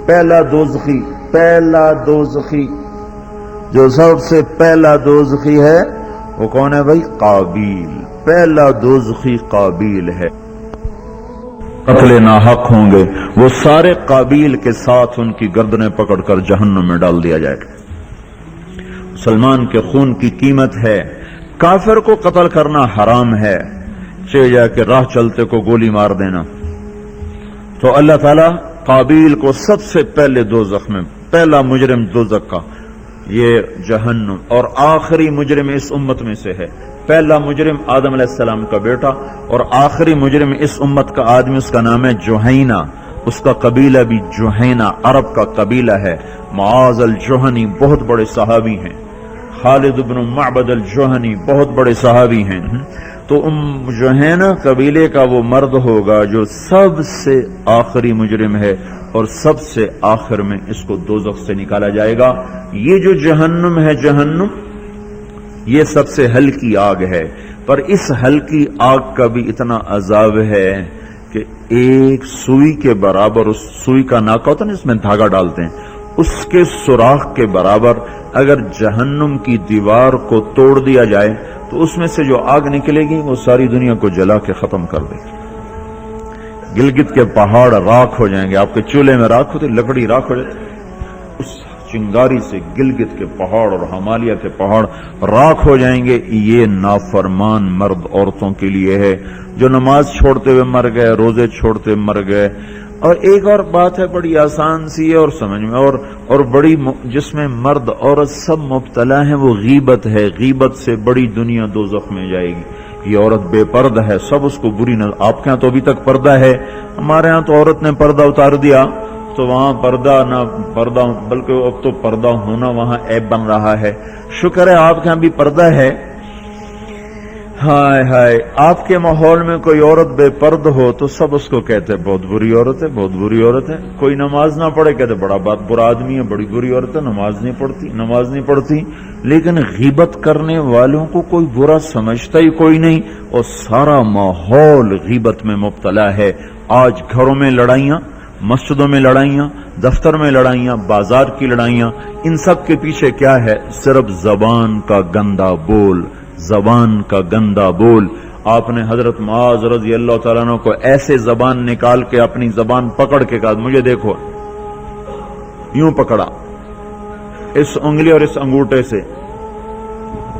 پہلا دوزخی جو سب سے پہلا دوزخی ہے وہ کون ہے بھائی؟ قابیل. پہلا دوزخی قابیل ہے. قتل ناحق ہوں گے وہ سارے قابیل کے ساتھ ان کی گردنیں پکڑ کر جہنم میں ڈال دیا جائے گا. مسلمان کے خون کی قیمت ہے. کافر کو قتل کرنا حرام ہے، چاہے جا کے راہ چلتے کو گولی مار دینا. تو اللہ تعالیٰ قابیل کو سب سے پہلے دوزخ میں، پہلا مجرم دوزخ کا یہ جہنم، اور آخری مجرم اس امت میں سے ہے. پہلا مجرم آدم علیہ السلام کا بیٹا، اور آخری مجرم اس امت کا آدمی، اس کا نام ہے جوہینہ. اس کا قبیلہ بھی جوہینہ عرب کا قبیلہ ہے. معاذ الجوہنی بہت بڑے صحابی ہیں. خالد بن معبد الجوہنی بہت بڑے صحابی ہیں. تو جوہینہ قبیلے کا وہ مرد ہوگا جو سب سے آخری مجرم ہے، اور سب سے آخر میں اس کو دوزخ سے نکالا جائے گا. یہ جو جہنم ہے، جہنم یہ سب سے ہلکی آگ ہے، پر اس ہلکی آگ کا بھی اتنا عذاب ہے کہ ایک سوئی کے برابر، اس سوئی کا ناکا ہوتا ہے نا اس میں دھاگا ڈالتے ہیں، اس کے سوراخ کے برابر اگر جہنم کی دیوار کو توڑ دیا جائے تو اس میں سے جو آگ نکلے گی وہ ساری دنیا کو جلا کے ختم کر دے گی. گلگت کے پہاڑ راکھ ہو جائیں گے. آپ کے چولہے میں راکھ ہوتے، لکڑی راکھ ہو جاتی، اس چنگاری سے گلگت کے پہاڑ اور ہمالیہ کے پہاڑ راکھ ہو جائیں گے. یہ نافرمان مرد عورتوں کے لیے ہے جو نماز چھوڑتے ہوئے مر گئے، روزے چھوڑتے مر گئے. اور ایک اور بات ہے بڑی آسان سی ہے اور سمجھ میں اور بڑی، جس میں مرد عورت سب مبتلا ہیں، وہ غیبت ہے. غیبت سے بڑی دنیا دوزخ میں جائے گی. یہ عورت بے پردہ ہے، سب اس کو بری نظر. آپ کے ہاں تو ابھی تک پردہ ہے، ہمارے ہاں تو عورت نے پردہ اتار دیا تو وہاں پردہ نہ پردہ، بلکہ اب تو پردہ ہونا وہاں عیب بن رہا ہے. شکر ہے آپ کے ہاں بھی پردہ ہے. ہائے ہائے، آپ کے ماحول میں کوئی عورت بے پرد ہو تو سب اس کو کہتے ہیں بہت بری عورت ہے، بہت بری عورت ہے. کوئی نماز نہ پڑھے کہتے بڑا برا آدمی ہے، بڑی بری عورت ہے، نماز نہیں پڑھتی. لیکن غیبت کرنے والوں کو کوئی برا سمجھتا ہی کوئی نہیں، اور سارا ماحول غیبت میں مبتلا ہے. آج گھروں میں لڑائیاں، مسجدوں میں لڑائیاں، دفتر میں لڑائیاں، بازار کی لڑائیاں، ان سب کے پیچھے کیا ہے؟ صرف زبان کا گندا بول، زبان کا گندا بول. آپ نے حضرت معاذ رضی اللہ تعالیٰ عنہ کو ایسے زبان نکال کے اپنی زبان پکڑ کے کہا مجھے دیکھو، یوں پکڑا، اس انگلی اور اس انگوٹھے سے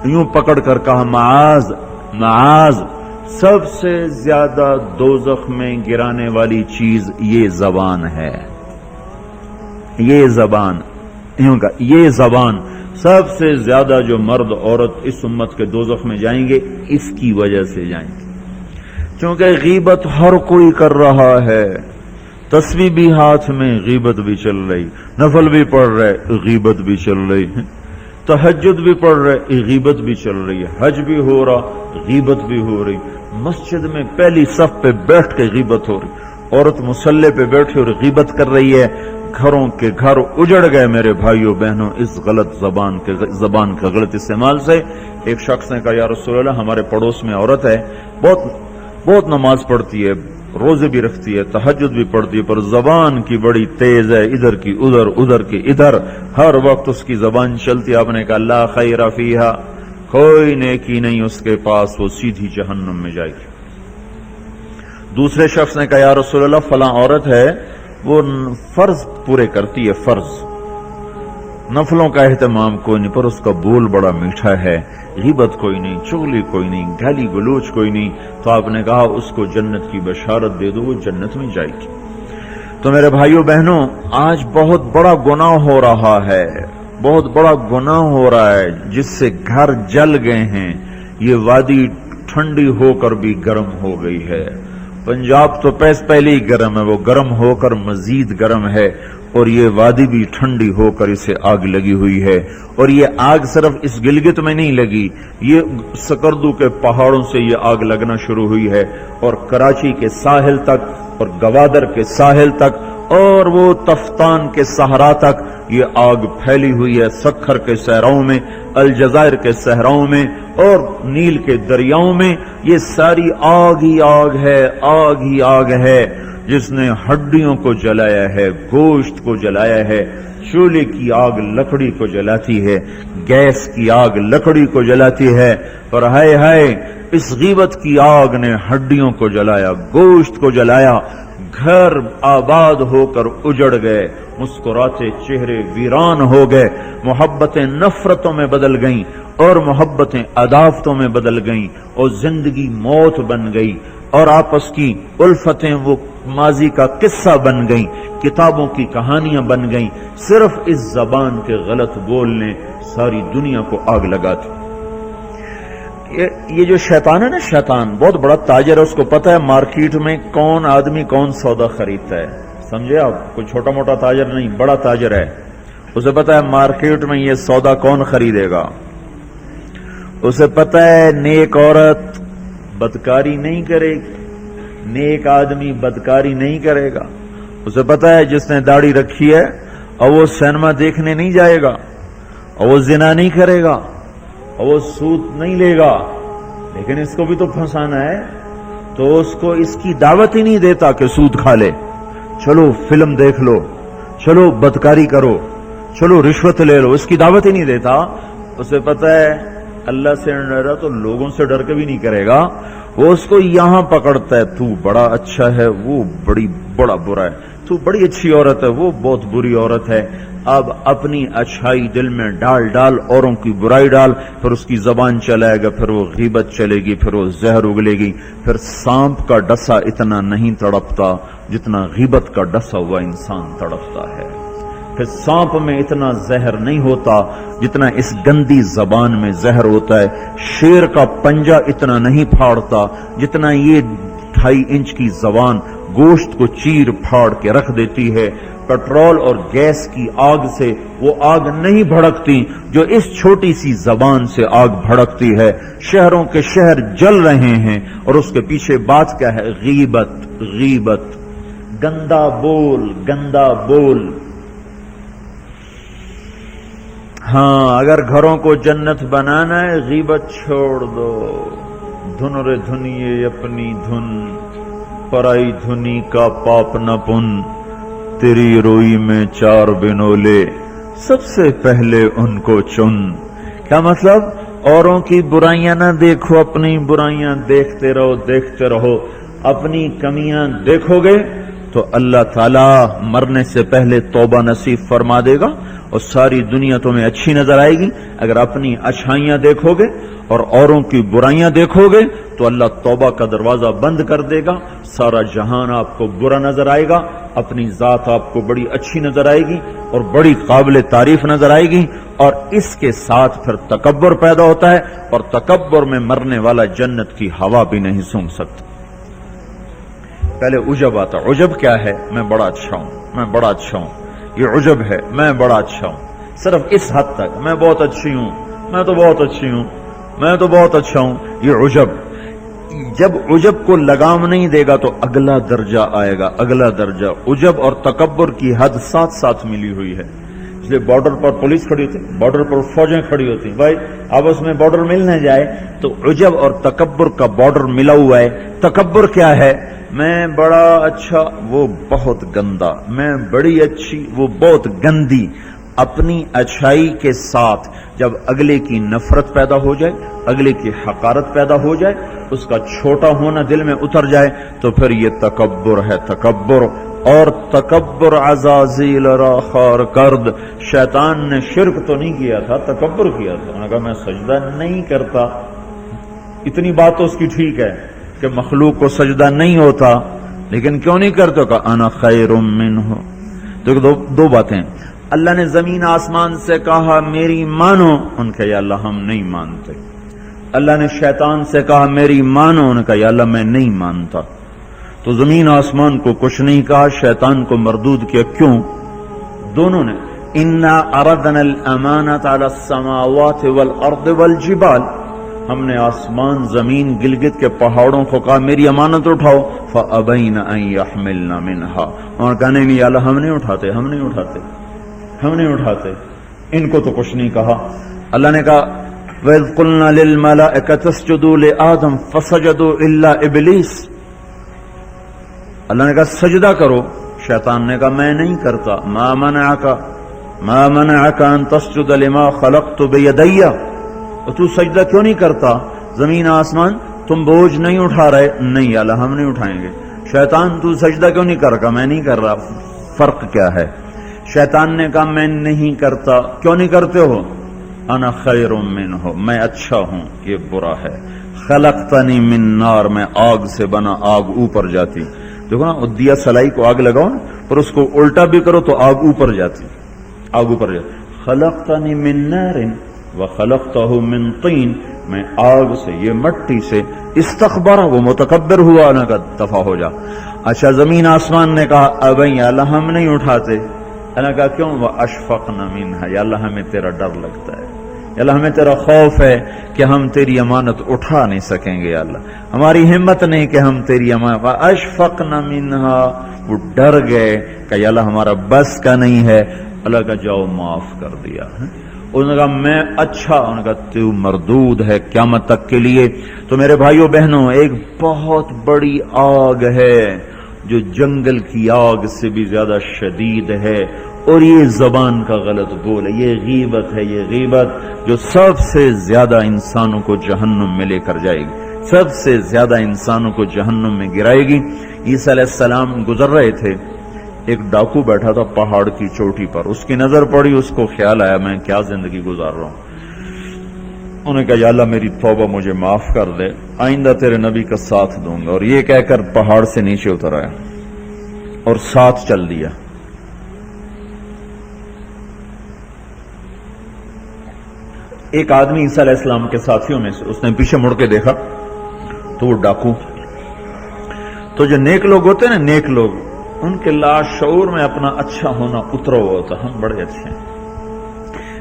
یوں پکڑ کر کہا معاذ معاذ، سب سے زیادہ دوزخ میں گرانے والی چیز یہ زبان ہے. یہ زبان، یوں کہا، یہ زبان سب سے زیادہ جو مرد عورت اس امت کے دوزخ میں جائیں گے اس کی وجہ سے جائیں گے. چونکہ غیبت ہر کوئی کر رہا ہے. تسبیح بھی ہاتھ میں، غیبت بھی چل رہی. نفل بھی پڑھ رہے، غیبت بھی چل رہی ہے. تہجد بھی پڑھ رہے، غیبت بھی چل رہی ہے. حج بھی ہو رہا، غیبت بھی ہو رہی. مسجد میں پہلی صف پہ بیٹھ کے غیبت ہو رہی. عورت مصلی پہ بیٹھی اور غیبت کر رہی ہے. گھروں کے گھر اجڑ گئے میرے بھائیوں بہنوں اس غلط زبان کے غلط استعمال سے. ایک شخص نے کہا یا رسول اللہ، ہمارے پڑوس میں عورت ہے، بہت نماز پڑھتی ہے، روزے بھی رکھتی ہے، تہجد بھی پڑھتی ہے، پر زبان کی بڑی تیز ہے، ادھر کی ادھر، ادھر کی ادھر، ہر وقت اس کی زبان چلتی ہے. آپ نے کہا لا خیر فیہا، کوئی نیکی نہیں اس کے پاس، وہ سیدھی جہنم میں جائے گی. دوسرے شخص نے کہا یا رسول اللہ، فلاں عورت ہے، وہ فرض پورے کرتی ہے، فرض، نفلوں کا اہتمام کوئی نہیں، پر اس کا بول بڑا میٹھا ہے، غیبت کوئی نہیں، چغلی کوئی نہیں، گالی گلوچ کوئی نہیں. تو آپ نے کہا اس کو جنت کی بشارت دے دو، وہ جنت میں جائے گی. تو میرے بھائیوں بہنوں، آج بہت بڑا گناہ ہو رہا ہے، بہت بڑا گناہ ہو رہا ہے جس سے گھر جل گئے ہیں. یہ وادی ٹھنڈی ہو کر بھی گرم ہو گئی ہے. پنجاب تو پہلے ہی گرم ہے، وہ گرم ہو کر مزید گرم ہے، اور یہ وادی بھی ٹھنڈی ہو کر اسے آگ لگی ہوئی ہے. اور یہ آگ صرف اس گلگت میں نہیں لگی، یہ سکردو کے پہاڑوں سے یہ آگ لگنا شروع ہوئی ہے، اور کراچی کے ساحل تک، اور گوادر کے ساحل تک، اور وہ تفتان کے صحرا تک یہ آگ پھیلی ہوئی ہے. سکھر کے صحراؤں میں، الجزائر کے صحراؤں میں، اور نیل کے دریاؤں میں یہ ساری آگ ہی آگ ہے، آگ ہی آگ ہے. جس نے ہڈیوں کو جلایا ہے، گوشت کو جلایا ہے۔ چولہے کی آگ لکڑی کو جلاتی ہے، گیس کی آگ لکڑی کو جلاتی ہے، پر ہائے ہائے اس غیبت کی آگ نے ہڈیوں کو جلایا، گوشت کو جلایا، گھر آباد ہو کر اجڑ گئے، مسکراتے چہرے ویران ہو گئے، محبتیں نفرتوں میں بدل گئیں اور محبتیں عداوتوں میں بدل گئیں، اور زندگی موت بن گئی، اور آپس کی الفتیں وہ ماضی کا قصہ بن گئیں، کتابوں کی کہانیاں بن گئیں۔ صرف اس زبان کے غلط بولنے ساری دنیا کو آگ لگاتی۔ یہ جو شیطان ہے نا، شیطان بہت بڑا تاجر ہے، اس کو پتہ ہے مارکیٹ میں کون آدمی کون سودا خریدتا ہے، سمجھے آپ؟ کوئی چھوٹا موٹا تاجر نہیں، بڑا تاجر ہے، اسے پتہ ہے مارکیٹ میں یہ سودا کون خریدے گا، اسے پتہ ہے نیک عورت بدکاری نہیں کرے گی، نیک آدمی بدکاری نہیں کرے گا، اسے پتہ ہے جس نے داڑھی رکھی ہے اور وہ سینما دیکھنے نہیں جائے گا، اور وہ زنا نہیں کرے گا، اور وہ سود نہیں لے گا، لیکن اس کو بھی تو پھنسانا ہے، تو اس کو اس کی دعوت ہی نہیں دیتا کہ سود کھا لے، چلو فلم دیکھ لو، چلو بدکاری کرو، چلو رشوت لے لو، اس کی دعوت ہی نہیں دیتا۔ اسے پتہ ہے اللہ سے ڈر رہا تو لوگوں سے ڈر کے بھی نہیں کرے گا، وہ اس کو یہاں پکڑتا ہے، تو بڑا اچھا ہے، وہ بڑا برا ہے، تو بڑی اچھی عورت ہے، وہ بہت بری عورت ہے۔ اب اپنی اچھائی دل میں ڈال اوروں کی برائی ڈال، پھر اس کی زبان چلائے گا، پھر وہ غیبت چلے گی، پھر وہ زہر اگلے گی، پھر سانپ کا ڈسا اتنا نہیں تڑپتا جتنا غیبت کا ڈسا ہوا انسان تڑپتا ہے، پھر سانپ میں اتنا زہر نہیں ہوتا جتنا اس گندی زبان میں زہر ہوتا ہے، شیر کا پنجہ اتنا نہیں پھاڑتا جتنا یہ 2.5 انچ کی زبان گوشت کو چیر پھاڑ کے رکھ دیتی ہے۔ پیٹرول اور گیس کی آگ سے وہ آگ نہیں بھڑکتی جو اس چھوٹی سی زبان سے آگ بھڑکتی ہے۔ شہروں کے شہر جل رہے ہیں اور اس کے پیچھے بات کیا ہے؟ غیبت، غیبت، گندا بول، گندا بول۔ ہاں، اگر گھروں کو جنت بنانا ہے غیبت چھوڑ دو۔ دھن رے دھنیے اپنی دھن، پرائی دھنی کا پاپ نہ پن، تیری روئی میں 4 بنولے، سب سے پہلے ان کو چن۔ کیا مطلب؟ اوروں کی برائیاں نہ دیکھو، اپنی برائیاں دیکھتے رہو، دیکھتے رہو۔ اپنی کمیاں دیکھو گے تو اللہ تعالیٰ مرنے سے پہلے توبہ نصیب فرما دے گا اور ساری دنیا تمہیں اچھی نظر آئے گی۔ اگر اپنی اچھائیاں دیکھو گے اور اوروں کی برائیاں دیکھو گے تو اللہ توبہ کا دروازہ بند کر دے گا، سارا جہان آپ کو برا نظر آئے گا، اپنی ذات آپ کو بڑی اچھی نظر آئے گی اور بڑی قابل تعریف نظر آئے گی، اور اس کے ساتھ پھر تکبر پیدا ہوتا ہے، اور تکبر میں مرنے والا جنت کی ہوا بھی نہیں سونگھ سکتا۔ پہلے عجب آتا۔ عجب کیا ہے؟ میں بڑا اچھا ہوں، میں بڑا اچھا ہوں، یہ عجب ہے، میں بڑا اچھا ہوں، صرف اس حد تک، میں بہت اچھی ہوں، میں تو بہت اچھی ہوں، میں تو بہت اچھا ہوں، یہ عجب۔ جب عجب کو لگام نہیں دے گا تو اگلا درجہ آئے گا، اگلا درجہ۔ عجب اور تکبر کی حد ساتھ ساتھ ملی ہوئی ہے، اس لیے بارڈر پر پولیس کھڑی ہوتی، بارڈر پر فوجیں کھڑی ہوتی، بھائی آپس میں بارڈر مل نہ جائے تو عجب اور تکبر کا بارڈر ملا ہوا ہے۔ تکبر کیا ہے؟ میں بڑا اچھا، وہ بہت گندا، میں بڑی اچھی، وہ بہت گندی۔ اپنی اچھائی کے ساتھ جب اگلے کی نفرت پیدا ہو جائے، اگلے کی حقارت پیدا ہو جائے، اس کا چھوٹا ہونا دل میں اتر جائے تو پھر یہ تکبر ہے، تکبر۔ اور تکبر عزازیل را خار کرد۔ شیطان نے شرک تو نہیں کیا تھا، تکبر کیا تھا، انہوں نے کہا میں سجدہ نہیں کرتا۔ اتنی بات تو اس کی ٹھیک ہے کہ مخلوق کو سجدہ نہیں ہوتا، لیکن کیوں نہیں کرتے؟ کہا انا خیر منہ۔ تو دو باتیں، اللہ نے زمین آسمان سے کہا میری مانو، ان کا یا اللہ ہم نہیں مانتے۔ اللہ نے شیطان سے کہا میری مانو، ان کا یا اللہ میں نہیں مانتا۔ تو زمین آسمان کو کچھ نہیں کہا، شیطان کو مردود کیا۔ کیوں؟ دونوں نے انا اردنا الامانۃ علی السماوات والارض والجبال، ہم نے آسمان، زمین، گلگت کے پہاڑوں کو کہا میری امانت اٹھاؤ، فابین ان یحملن منھا، اور کہنے نہیں یا اللہ ہم نہیں اٹھاتے، ہم نہیں اٹھاتے، ہم نہیں اٹھاتے۔ ان کو تو کچھ نہیں کہا۔ اللہ نے کہا وَإِذْ قُلْنَا لِلْمَلَائِكَةِ اسْجُدُوا لِآدَمَ فَسَجَدُوا إِلَّا إِبْلِيسَ، اللہ نے کہا سجدہ کرو، شیطان نے کہا میں نہیں کرتا. ما منعک ان تسجد لما خلقت بیدی، اور تو سجدہ کیوں نہیں کرتا؟ زمین آسمان تم بوجھ نہیں اٹھا رہے؟ نہیں اللہ ہم نہیں اٹھائیں گے. شیطان تو سجدہ کیوں نہیں کر رہا؟ میں نہیں کر رہا. فرق کیا ہے؟ شیطان نے کہا میں نہیں کرتا. کیوں نہیں کرتے ہو؟ انا خیر منہ، میں اچھا ہوں، یہ برا ہے. خلقتنی من نار، میں آگ سے بنا، آگ اوپر جاتی. دیکھو نا، دیا سلائی کو آگ لگاؤ نا، پر اس کو الٹا بھی کرو تو آگ اوپر جاتی، آگ اوپر جاتی. خلقتنی من نار وخلقتہ من طین، میں آگ سے، یہ مٹی سے. استکبر، وہ متکبر ہوا، نہ کہ دفع ہو جا. اچھا زمین آسمان نے کہا ابھی اللہ ہم نہیں اٹھاتے. اللہ کہا کیوں؟ واشفقن منھا، یا اللہ ہمیں تیرا ڈر لگتا ہے، یا اللہ ہمیں تیرا خوف ہے کہ ہم تیری امانت اٹھا نہیں سکیں گے. یا اللہ ہماری ہمت نہیں کہ ہم تیری امانت. واشفقن منھا، وہ ڈر گئے کہ یا اللہ ہمارا بس کا نہیں ہے. اللہ کا جاؤ معاف کر دیا. انہوں نے کہا میں اچھا، انہوں نے کہا تو مردود ہے قیامت تک کے لیے. تو میرے بھائیوں بہنوں، ایک بہت بڑی آگ ہے جو جنگل کی آگ سے بھی زیادہ شدید ہے، اور یہ زبان کا غلط بول ہے، یہ غیبت ہے. یہ غیبت جو سب سے زیادہ انسانوں کو جہنم میں لے کر جائے گی، سب سے زیادہ انسانوں کو جہنم میں گرائے گی. عیسیٰ علیہ السلام گزر رہے تھے، ایک ڈاکو بیٹھا تھا پہاڑ کی چوٹی پر. اس کی نظر پڑی، اس کو خیال آیا میں کیا زندگی گزار رہا ہوں. انہوں نے کہا یا اللہ میری توبہ مجھے معاف کر دے، آئندہ تیرے نبی کا ساتھ دوں گا. اور یہ کہہ کر پہاڑ سے نیچے اتر آیا اور ساتھ چل دیا. ایک آدمی عیسیٰ علیہ السلام کے ساتھیوں میں سے، اس نے پیچھے مڑ کے دیکھا تو وہ ڈاکو. تو جو نیک لوگ ہوتے ہیں نا، نیک لوگ، ان کے لاشعور میں اپنا اچھا ہونا اترا ہوا ہوتا، ہم بڑے اچھے ہیں.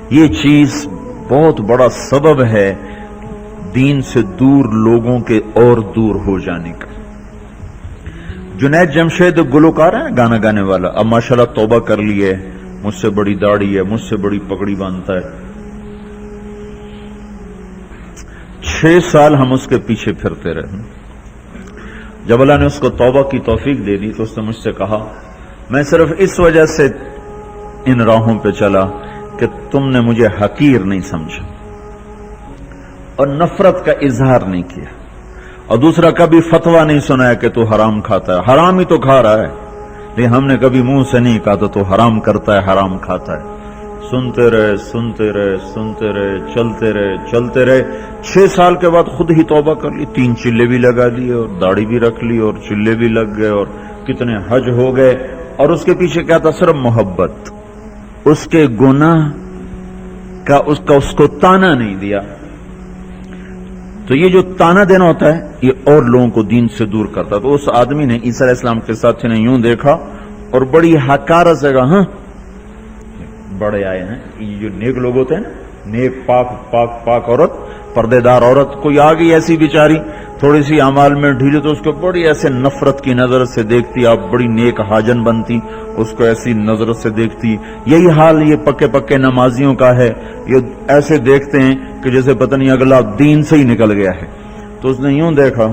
یہ چیز بہت بڑا سبب ہے دین سے دور لوگوں کے اور دور ہو جانے کا. جنید جمشید گلوکار ہے گانا گانے والا، اب ماشاءاللہ توبہ کر لی ہے، مجھ سے بڑی داڑھی ہے، مجھ سے بڑی پگڑی باندھتا ہے. 6 سال ہم اس کے پیچھے پھرتے رہے. جب اللہ نے اس کو توبہ کی توفیق دے دی تو اس نے مجھ سے کہا میں صرف اس وجہ سے ان راہوں پہ چلا کہ تم نے مجھے حقیر نہیں سمجھا اور نفرت کا اظہار نہیں کیا، اور دوسرا کبھی فتویٰ نہیں سنایا کہ تو حرام کھاتا ہے. حرام ہی تو کھا رہا ہے، لیکن ہم نے کبھی منہ سے نہیں کہا تو حرام کرتا ہے، حرام کھاتا ہے. سنتے رہے سنتے رہے سنتے رہے، چلتے رہے چلتے رہے. 6 سال کے بعد خود ہی توبہ کر لی، 3 چلے بھی لگا دیے اور داڑھی بھی رکھ لی اور چلے بھی لگ گئے اور کتنے حج ہو گئے. اور اس کے پیچھے کیا تھا؟ صرف محبت. اس کے گناہ کا اس کو تانا نہیں دیا. تو یہ جو تانا دینا ہوتا ہے یہ اور لوگوں کو دین سے دور کرتا. تو اس آدمی نے عیسیٰ علیہ السلام کے ساتھی نے یوں دیکھا اور بڑی حقارت سے کہا ہاں بڑے آئے ہیں. یہ جو نیک لوگ ہوتے ہیں نا، نیک پاک پاک پاک عورت، پردے دار عورت، کوئی آ گئی ایسی بیچاری تھوڑی سی اعمال میں ڈھیلی تو اس کو بڑی ایسے نفرت کی نظر سے دیکھتی. آپ بڑی نیک حاجن بنتی، اس کو ایسی نظر سے دیکھتی. یہی حال یہ پکے پکے نمازیوں کا ہے، یہ ایسے دیکھتے ہیں کہ جیسے پتہ نہیں اگلا دین سے ہی نکل گیا ہے. تو اس نے یوں دیکھا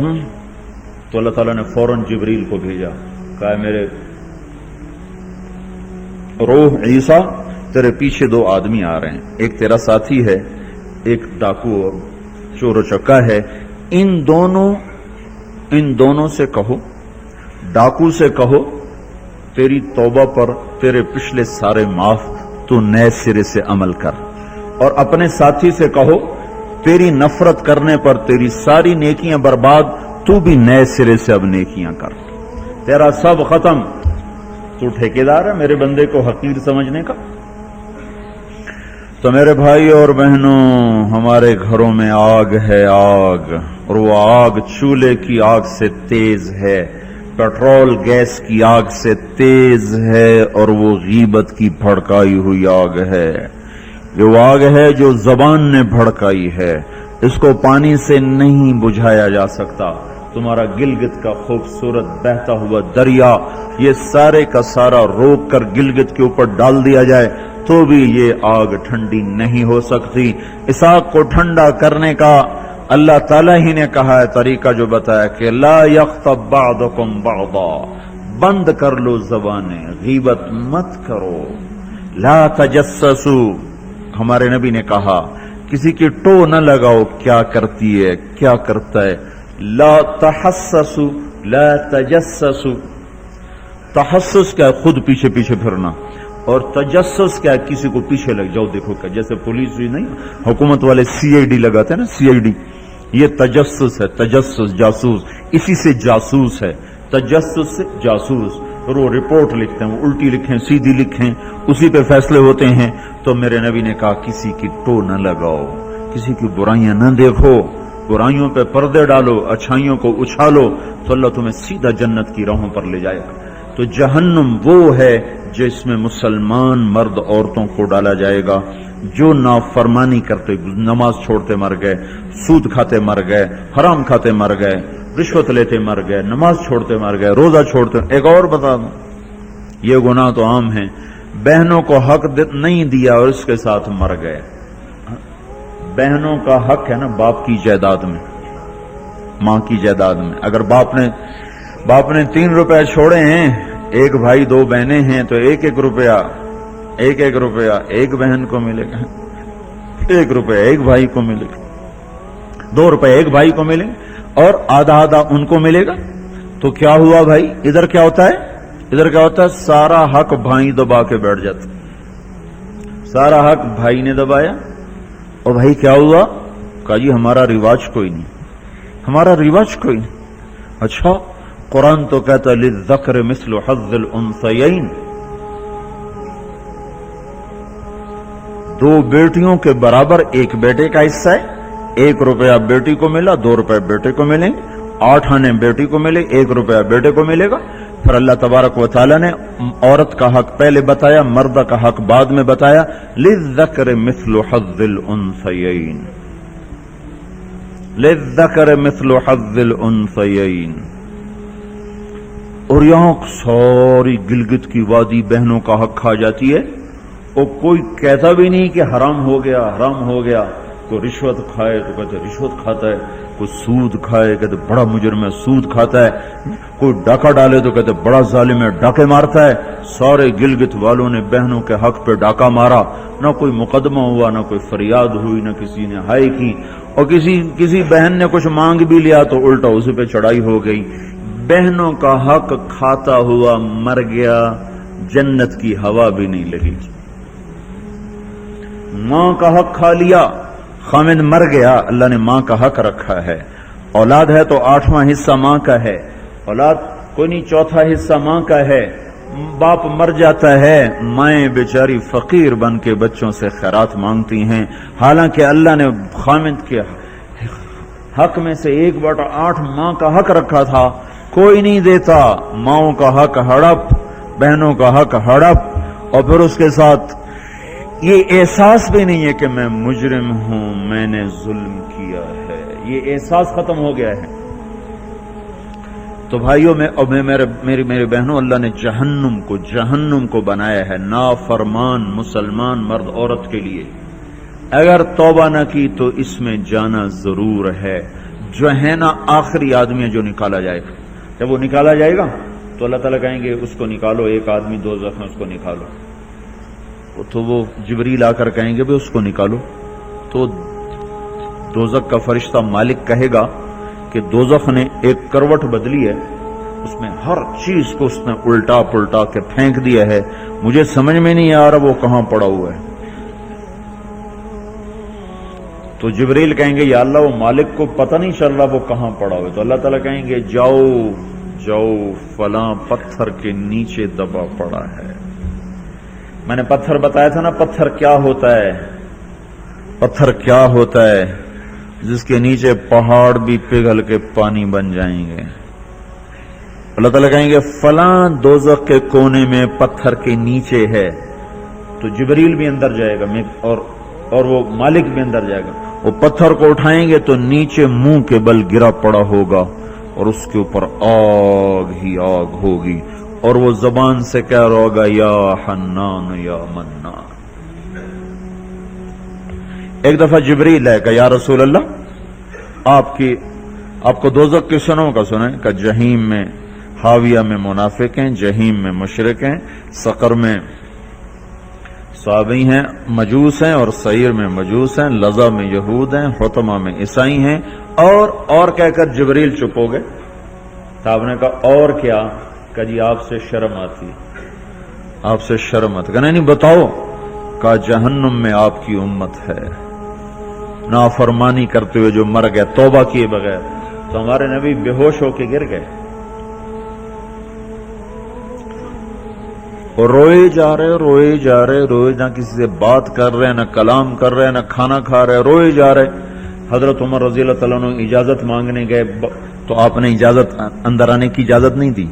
تو اللہ تعالیٰ نے فوراً جبریل کو بھیجا، کہا میرے روح عیسیٰ تیرے پیچھے 2 آدمی آ رہے ہیں، ایک تیرا ساتھی ہے، ایک ڈاکو اور چور و چکا ہے. ان دونوں سے کہو، ڈاکو سے کہو تیری توبہ پر تیرے پچھلے سارے معاف، تو نئے سرے سے عمل کر. اور اپنے ساتھی سے کہو تیری نفرت کرنے پر تیری ساری نیکیاں برباد، تو بھی نئے سرے سے اب نیکیاں کر، تیرا سب ختم. تو ٹھیکیدار ہے میرے بندے کو حقیر سمجھنے کا. تو میرے بھائی اور بہنوں، ہمارے گھروں میں آگ ہے، آگ، اور وہ آگ چولہے کی آگ سے تیز ہے، پیٹرول گیس کی آگ سے تیز ہے، اور وہ غیبت کی بھڑکائی ہوئی آگ ہے. جو آگ ہے جو زبان نے بھڑکائی ہے، اس کو پانی سے نہیں بجھایا جا سکتا. تمہارا گلگت کا خوبصورت بہتا ہوا دریا، یہ سارے کا سارا روک کر گلگت کے اوپر ڈال دیا جائے تو بھی یہ آگ ٹھنڈی نہیں ہو سکتی. اس آگ کو ٹھنڈا کرنے کا اللہ تعالیٰ ہی نے کہا ہے طریقہ جو بتایا کہ لا یغتب بعضکم بعضا، بند کر لو زبانیں، غیبت مت کرو، لا تجسسو، ہمارے نبی نے کہا کسی کی ٹو نہ لگاؤ کیا کرتی ہے کیا کرتا ہے، لا تحسسو لا تجسسو، تحسس کیا خود پیچھے پیچھے پھرنا، اور تجسس کیا کسی کو پیچھے لگ جاؤ دیکھو کیا، جیسے پولیس بھی نہیں حکومت والے سی آئی ڈی لگاتے ہیں نا، سی آئی ڈی، یہ تجسس ہے، تجسس جاسوس، اسی سے جاسوس ہے، تجسس سے جاسوس، اور وہ رپورٹ لکھتے ہیں، وہ الٹی لکھیں سیدھی لکھیں، اسی پہ فیصلے ہوتے ہیں۔ تو میرے نبی نے کہا کسی کی ٹو نہ لگاؤ، کسی کی برائیاں نہ دیکھو، برائیوں پہ پردے ڈالو، اچھائیوں کو اچھالو، تو اللہ تمہیں سیدھا جنت کی راہوں پر لے جائے گا۔ تو جہنم وہ ہے جس میں مسلمان مرد عورتوں کو ڈالا جائے گا جو نافرمانی کرتے، نماز چھوڑتے مر گئے، سود کھاتے مر گئے، حرام کھاتے مر گئے، رشوت لیتے مر گئے، نماز چھوڑتے مر گئے، روزہ چھوڑتے۔ ایک اور بتا دوں، یہ گناہ تو عام ہیں، بہنوں کو حق نہیں دیا اور اس کے ساتھ مر گئے۔ بہنوں کا حق ہے نا باپ کی جائیداد میں، ماں کی جائیداد میں، اگر باپ نے 3 روپے چھوڑے ہیں، ایک بھائی 2 بہنیں ہیں، تو ایک روپیہ ایک بہن کو ملے گا، 1 روپیہ ایک بھائی کو ملے گا، 2 روپے ایک بھائی کو ملے گا، اور آدھا ان کو ملے گا۔ تو کیا ہوا بھائی، ادھر کیا ہوتا ہے، سارا حق بھائی دبا کے بیٹھ جاتا، سارا حق بھائی نے دبایا، اور بھائی کیا ہوا، کہا جی ہمارا رواج کوئی نہیں۔ اچھا، قرآن تو کہتا ہے للذکر مثل حظ الانثیین، 2 بیٹیوں کے برابر ایک بیٹے کا حصہ ہے، 1 روپیہ بیٹی کو ملا، 2 روپے بیٹے کو ملیں، 8 آنے بیٹی کو ملے، 1 روپیہ بیٹے کو ملے گا۔ پھر اللہ تبارک و تعالیٰ نے عورت کا حق پہلے بتایا، مرد کا حق بعد میں بتایا، للذکر مثل حظ الانثیین، للذکر مثل حظ الانثیین۔ اور یہاں ساری گلگت کی وادی بہنوں کا حق کھا جاتی ہے، اور کوئی کہتا بھی نہیں کہ حرام ہو گیا، کوئی رشوت کھائے تو کہتے رشوت کھاتا ہے، کوئی سود کھائے کہتے بڑا مجرم ہے سود کھاتا ہے، کوئی ڈاکہ ڈالے تو کہتے بڑا ظالم ہے ڈاکے مارتا ہے۔ سارے گلگت والوں نے بہنوں کے حق پہ ڈاکہ مارا، نہ کوئی مقدمہ ہوا، نہ کوئی فریاد ہوئی، نہ کسی نے ہائے کی، اور کسی بہن نے کچھ مانگ بھی لیا تو الٹا اس پہ چڑھائی ہو گئی۔ بہنوں کا حق کھاتا ہوا مر گیا، جنت کی ہوا بھی نہیں لگی۔ ماں کا حق کھا لیا، خامد مر گیا، اللہ نے ماں کا حق رکھا ہے۔ اولاد ہے تو 8واں حصہ ماں کا ہے، اولاد کوئی نہیں 4تھا حصہ ماں کا ہے۔ باپ مر جاتا ہے، مائیں بیچاری فقیر بن کے بچوں سے خیرات مانگتی ہیں، حالانکہ اللہ نے خامد کے حق میں سے 1/8 ماں کا حق رکھا تھا، کوئی نہیں دیتا۔ ماؤں کا حق ہڑپ، بہنوں کا حق ہڑپ، اور پھر اس کے ساتھ یہ احساس بھی نہیں ہے کہ میں مجرم ہوں، میں نے ظلم کیا ہے، یہ احساس ختم ہو گیا ہے۔ تو بھائیوں میں اور میری بہنوں، اللہ نے جہنم کو بنایا ہے نافرمان مسلمان مرد عورت کے لیے۔ اگر توبہ نہ کی تو اس میں جانا ضرور ہے۔ جو ہے نا آخری آدمی ہے جو نکالا جائے گا، جب وہ نکالا جائے گا تو اللہ تعالیٰ کہیں گے اس کو نکالو، ایک آدمی دوزخ میں، اس کو نکالو۔ تو وہ جبریل آ کر کہیں گے بھی اس کو نکالو، تو دوزخ کا فرشتہ مالک کہے گا کہ دوزخ نے ایک کروٹ بدلی ہے، اس میں ہر چیز کو اس نے الٹا پلٹا کے پھینک دیا ہے، مجھے سمجھ میں نہیں آ رہا وہ کہاں پڑا ہوا ہے۔ تو جبریل کہیں گے یا اللہ وہ مالک کو پتہ نہیں چل رہا وہ کہاں پڑا ہوا ہے۔ تو اللہ تعالیٰ کہیں گے جاؤ فلاں پتھر کے نیچے دبا پڑا ہے۔ میں نے پتھر بتایا تھا نا، پتھر کیا ہوتا ہے جس کے نیچے پہاڑ بھی پگھل کے پانی بن جائیں گے۔ اللہ تعالیٰ کہیں گے فلاں دوزخ کے کونے میں پتھر کے نیچے ہے، تو جبریل بھی اندر جائے گا اور وہ مالک بھی اندر جائے گا۔ وہ پتھر کو اٹھائیں گے تو نیچے منہ کے بل گرا پڑا ہوگا، اور اس کے اوپر آگ ہی آگ ہوگی، اور وہ زبان سے کہہ رہا ہوگا یا حنان یا منان۔ ایک دفعہ جبریل ہے کہ یا رسول اللہ آپ کو دوزخ کی سنوں کا سنیں کہ جہیم میں حاویہ میں منافق ہیں، جہیم میں مشرک ہیں، سقر میں صابئی ہیں، مجوس ہیں، اور سعیر میں مجوس ہیں، لظہ میں یہود ہیں، حطمہ میں عیسائی ہیں، اور کہہ کر جبریل چپ ہو گئے۔ تو آپ نے کہا اور کیا؟ کہ جی آپ سے شرم آتی، آپ سے شرم آتی۔ کہا نہیں بتاؤ۔ کہا جہنم میں آپ کی امت ہے، نافرمانی کرتے ہوئے جو مر گئے توبہ کیے بغیر۔ تو ہمارے نبی بے ہوش ہو کے گر گئے اور روئے جا رہے، نہ کسی سے بات کر رہے، نہ کلام کر رہے، نہ کھانا کھا رہے، روئے جا رہے۔ حضرت عمر رضی اللہ تعالیٰ عنہ اجازت مانگنے گئے تو آپ نے اندر آنے کی اجازت نہیں دی۔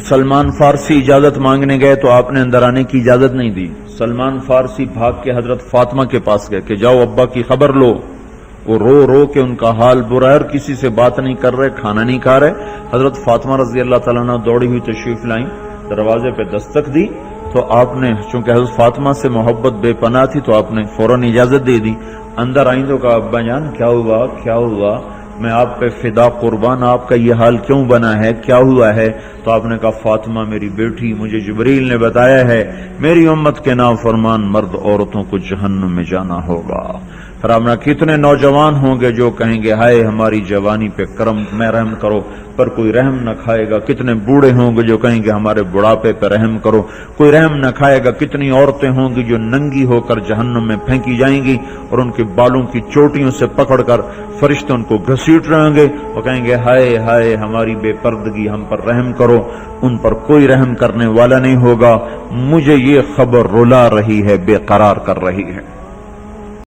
سلمان فارسی اجازت مانگنے گئے تو آپ نے اندر آنے کی اجازت نہیں دی۔ سلمان فارسی بھاگ کے حضرت فاطمہ کے پاس گئے کہ جاؤ ابا کی خبر لو۔ وہ رو کے ان کا حال برا ہے اور کسی سے بات نہیں کر رہے، کھانا نہیں کھا رہے۔ حضرت فاطمہ رضی اللہ تعالیٰ عنہ دوڑی ہوئی تشریف لائیں، دروازے پہ دستک دی تو آپ نے، چونکہ حضرت فاطمہ سے محبت بے پناہ تھی، تو آپ نے فوراً اجازت دے دی۔ اندر آئیں تو کہا ابا جان کیا ہوا، میں آپ پہ فدا قربان، آپ کا یہ حال کیوں بنا ہے، کیا ہوا ہے؟ تو آپ نے کہا فاطمہ میری بیٹی، مجھے جبریل نے بتایا ہے میری امت کے نافرمان مرد عورتوں کو جہنم میں جانا ہوگا۔ فرمایا کتنے نوجوان ہوں گے جو کہیں گے ہائے ہماری جوانی پہ کرم میں رحم کرو، پر کوئی رحم نہ کھائے گا۔ کتنے بوڑھے ہوں گے جو کہیں گے ہمارے بڑھاپے پہ رحم کرو، کوئی رحم نہ کھائے گا۔ کتنی عورتیں ہوں گی جو ننگی ہو کر جہنم میں پھینکی جائیں گی اور ان کے بالوں کی چوٹیوں سے پکڑ کر فرشتے ان کو گھسیٹ رہیں گے اور کہیں گے ہائے ہماری بے پردگی، ہم پر رحم کرو۔ ان پر کوئی رحم کرنے والا نہیں ہوگا۔ مجھے یہ خبر رلا رہی ہے، بے قرار کر رہی ہے۔